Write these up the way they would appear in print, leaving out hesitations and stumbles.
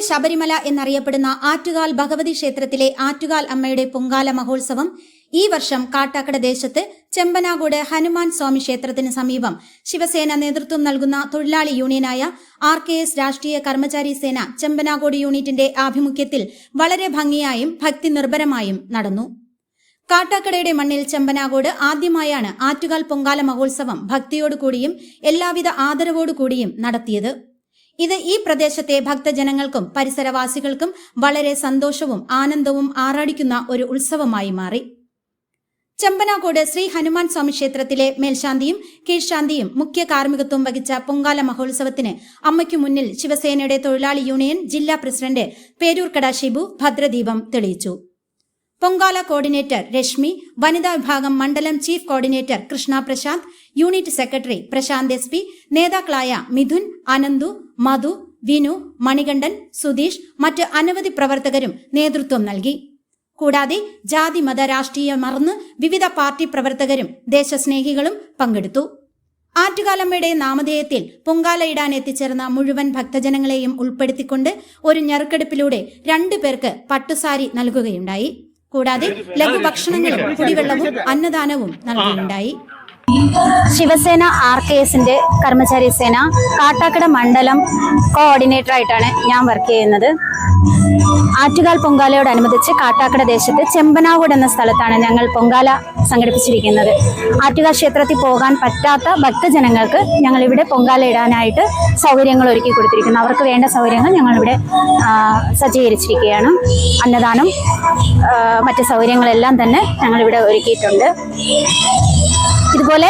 ശബരിമല എന്നറിയപ്പെടുന്ന ആറ്റുകാൽ ഭഗവതി ക്ഷേത്രത്തിലെ ആറ്റുകാൽ അമ്മയുടെ പൊങ്കാല മഹോത്സവം ഈ വർഷം കാട്ടാക്കട ദേശത്ത് ചെമ്പനാകോട് ഹനുമാൻ സ്വാമി ക്ഷേത്രത്തിന് സമീപം ശിവസേന നേതൃത്വം നൽകുന്ന തൊഴിലാളി യൂണിയനായ RKS രാഷ്ട്രീയ കർമ്മചാരി സേന ചെമ്പനാകോട് യൂണിറ്റിന്റെ ആഭിമുഖ്യത്തിൽ വളരെ ഭംഗിയായും ഭക്തി നിർഭരമായും നടന്നു. കാട്ടാക്കടയുടെ മണ്ണിൽ ചെമ്പനാകോട് ആദ്യമായാണ് ആറ്റുകാൽ പൊങ്കാല മഹോത്സവം ഭക്തിയോടുകൂടിയും എല്ലാവിധ ആദരവോടുകൂടിയും നടത്തിയത്. ഇത് ഈ പ്രദേശത്തെ ഭക്തജനങ്ങൾക്കും പരിസരവാസികൾക്കും വളരെ സന്തോഷവും ആനന്ദവും ആറാടിക്കുന്ന ഒരു ഉത്സവമായി മാറി. ചെമ്പനാകോട് ശ്രീ ഹനുമാൻ സ്വാമി ക്ഷേത്രത്തിലെ മേൽശാന്തിയും കീഴ്ശാന്തിയും മുഖ്യ കാർമ്മികത്വം വഹിച്ച പൊങ്കാല മഹോത്സവത്തിന് അമ്മയ്ക്കു മുന്നിൽ ശിവസേനയുടെ തൊഴിലാളി യൂണിയൻ ജില്ലാ പ്രസിഡന്റ് പേരൂർക്കട ഷിബു ഭദ്രദീപം തെളിയിച്ചു. പൊങ്കാല കോർഡിനേറ്റർ രശ്മി, വനിതാ വിഭാഗം മണ്ഡലം chief coordinator Krishna Prashanth, unit secretary Prashanth SP, നേതാക്കളായ മിഥുൻ, അനന്തു, മധു, വിനു, മണികണ്ഠൻ, സുധീഷ്, മറ്റ് അനവധി പ്രവർത്തകരും നേതൃത്വം നൽകി. കൂടാതെ ജാതി മത രാഷ്ട്രീയം മറന്ന് വിവിധ പാർട്ടി പ്രവർത്തകരും ദേശസ്നേഹികളും പങ്കെടുത്തു. ആറ്റുകാലമ്മയുടെ നാമധേയത്തിൽ പൊങ്കാലയിടാൻ എത്തിച്ചേർന്ന മുഴുവൻ ഭക്തജനങ്ങളെയും ഉൾപ്പെടുത്തിക്കൊണ്ട് ഒരു ഞെറുക്കെടുപ്പിലൂടെ 2 പേർക്ക് പട്ടുസാരി നൽകുകയുണ്ടായി. കൂടാതെ ലഘുഭക്ഷണങ്ങളും കുടിവെള്ളവും അന്നദാനവും നൽകുകയുണ്ടായി. ശിവസേന RKSന്റെ കർമ്മചാരി സേന കാട്ടാക്കട മണ്ഡലം കോർഡിനേറ്റർ ആയിട്ടാണ് ഞാൻ വർക്ക് ചെയ്യുന്നത്. ആറ്റുകാൽ പൊങ്കാലയോടനുബന്ധിച്ച് കാട്ടാക്കട ദേശത്ത് ചെമ്പനാകോട് എന്ന സ്ഥലത്താണ് ഞങ്ങൾ പൊങ്കാല സംഘടിപ്പിച്ചിരിക്കുന്നത്. ആറ്റുകാൽ ക്ഷേത്രത്തിൽ പോകാൻ പറ്റാത്ത ഭക്തജനങ്ങൾക്ക് ഞങ്ങൾ ഇവിടെ പൊങ്കാല ഇടാനായിട്ട് സൗകര്യങ്ങൾ ഒരുക്കി കൊടുത്തിരിക്കുന്നു. അവർക്ക് വേണ്ട സൗകര്യങ്ങൾ ഞങ്ങളിവിടെ സജ്ജീകരിച്ചിരിക്കുകയാണ്. അന്നദാനം, മറ്റ് സൗകര്യങ്ങളെല്ലാം തന്നെ ഞങ്ങളിവിടെ ഒരുക്കിയിട്ടുണ്ട്. ഇതുപോലെ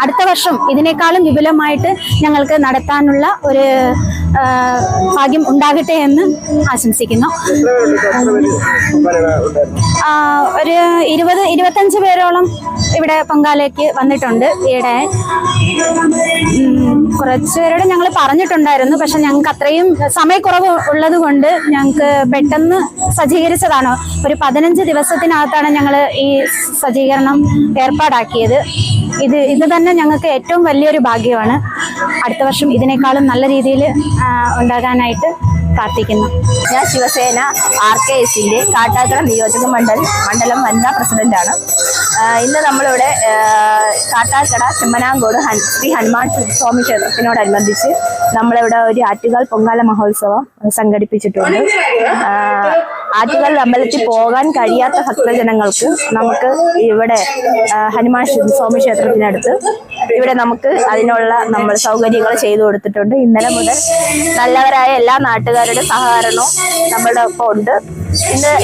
അടുത്ത വർഷം ഇതിനേക്കാളും വിപുലമായിട്ട് ഞങ്ങൾക്ക് നടത്താനുള്ള ഒരു ഭാഗ്യം ഉണ്ടാകട്ടെ എന്ന് ആശംസിക്കുന്നു. ഒരു 20-25 പേരോളം ഇവിടെ പൊങ്കാലയ്ക്ക് വന്നിട്ടുണ്ട്. ഈയിടെ കുറച്ച് പേരോട് ഞങ്ങൾ പറഞ്ഞിട്ടുണ്ടായിരുന്നു, പക്ഷെ ഞങ്ങൾക്ക് അത്രയും സമയക്കുറവ് ഉള്ളത് കൊണ്ട് ഞങ്ങൾക്ക് പെട്ടെന്ന് സജ്ജീകരിച്ചതാണ്. ഒരു 15 ദിവസത്തിനകത്താണ് ഞങ്ങൾ ഈ സജ്ജീകരണം ഏർപ്പാടാക്കിയത്. ഇത് തന്നെ ഞങ്ങൾക്ക് ഏറ്റവും വലിയൊരു ഭാഗ്യമാണ്. അടുത്ത വർഷം ഇതിനേക്കാളും നല്ല രീതിയിൽ ഉണ്ടാകാനായിട്ട് പ്രാർത്ഥിക്കുന്നു. ഞാൻ ശിവസേന RKSന്റെ കാട്ടാക്കട നിയോജക മണ്ഡലം വനിതാ പ്രസിഡന്റാണ്. ഇന്ന് നമ്മളിവിടെ കാട്ടാക്കട ചെമ്പനാങ്കോട് ശ്രീ ഹനുമാൻ സ്വാമി ക്ഷേത്രത്തിനോടനുബന്ധിച്ച് നമ്മളിവിടെ ഒരു ആറ്റുകാൽ പൊങ്കാല മഹോത്സവം സംഘടിപ്പിച്ചിട്ടുണ്ട്. ആറ്റുകാൽ അമ്പലത്തിൽ പോകാൻ കഴിയാത്ത ഭക്തജനങ്ങൾക്ക് നമുക്ക് ഇവിടെ ഹനുമാൻ സ്വാമി ക്ഷേത്രത്തിനടുത്ത് ഇവിടെ നമുക്ക് അതിനുള്ള നമ്മൾ സൗകര്യങ്ങൾ ചെയ്തു കൊടുത്തിട്ടുണ്ട്. ഇന്നലെ മുതൽ നല്ലവരായ എല്ലാ നാട്ടുകാരുടെ സഹകരണവും നമ്മളുടെ ഒപ്പം ഉണ്ട്.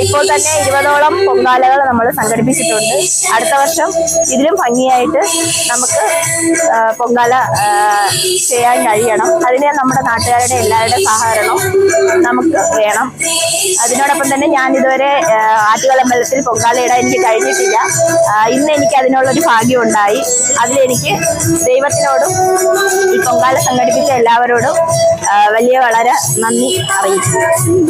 ഇപ്പോൾ തന്നെ 20ഓളം പൊങ്കാലകൾ നമ്മൾ സംഘടിപ്പിച്ചിട്ടുണ്ട്. അടുത്ത വർഷം ഇതിലും ഭംഗിയായിട്ട് നമുക്ക് പൊങ്കാല ചെയ്യാൻ കഴിയണം. അതിന് നമ്മുടെ നാട്ടുകാരുടെ എല്ലാവരുടെ സഹകരണവും നമുക്ക് വേണം. അതിനോടൊപ്പം തന്നെ ഞാൻ ഇതുവരെ ആറ്റുകാൽ അമ്പലത്തിൽ പൊങ്കാല ഇടാൻ എനിക്ക് കഴിഞ്ഞിട്ടില്ല. ഇന്ന് എനിക്ക് അതിനുള്ളൊരു ഭാഗ്യം ഉണ്ടായി. അതിലെനിക്ക് ദൈവത്തിനോടും ഈ പൊങ്കാല സംഘടിപ്പിച്ച എല്ലാവരോടും വളരെ നന്ദി അറിയിക്കുന്നു.